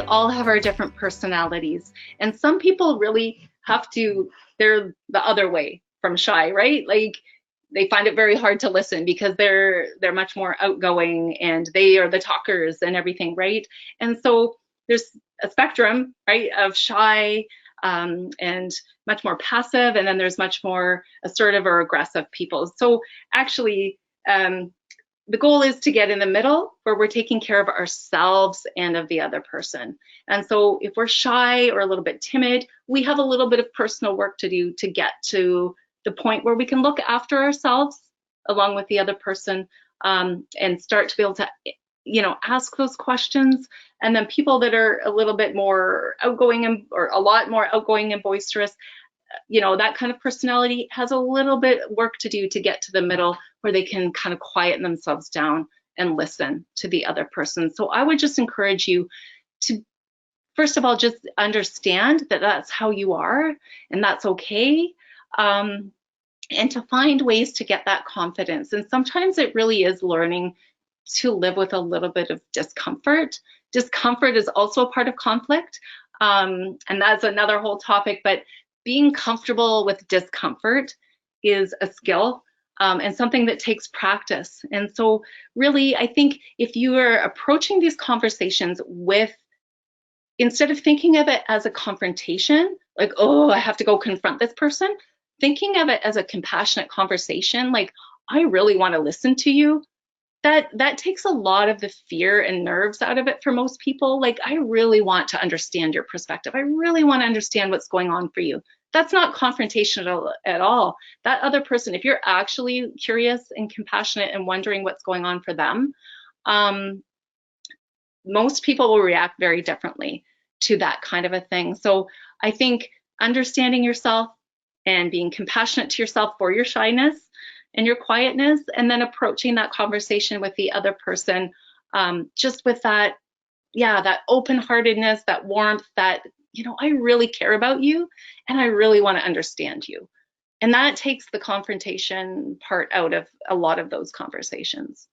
all have our different personalities. And some people really they're the other way from shy, right? Like they find it very hard to listen because they're much more outgoing and they are the talkers and everything, right? And so there's a spectrum, right, of shy and much more passive, and then there's much more assertive or aggressive people. So actually, the goal is to get in the middle where we're taking care of ourselves and of the other person. And so if we're shy or a little bit timid, we have a little bit of personal work to do to get to the point where we can look after ourselves along with the other person, and start to be able to, ask those questions. And then people that are a little bit more outgoing or a lot more outgoing and boisterous, that kind of personality has a little bit work to do to get to the middle where they can kind of quieten themselves down and listen to the other person. So I would just encourage you to, first of all, just understand that that's how you are and that's okay. And to find ways to get that confidence. And sometimes it really is learning to live with a little bit of discomfort. Discomfort is also a part of conflict. And that's another whole topic, but being comfortable with discomfort is a skill and something that takes practice. And so really, I think if you are approaching these conversations instead of thinking of it as a confrontation, like, oh, I have to go confront this person, thinking of it as a compassionate conversation, like, I really want to listen to you, that takes a lot of the fear and nerves out of it for most people. Like, I really want to understand your perspective. I really want to understand what's going on for you. That's not confrontational at all. That other person, if you're actually curious and compassionate and wondering what's going on for them, most people will react very differently to that kind of a thing. So I think understanding yourself and being compassionate to yourself for your shyness and your quietness, and then approaching that conversation with the other person just with that open-heartedness, that warmth, that, I really care about you and I really want to understand you. And that takes the confrontation part out of a lot of those conversations.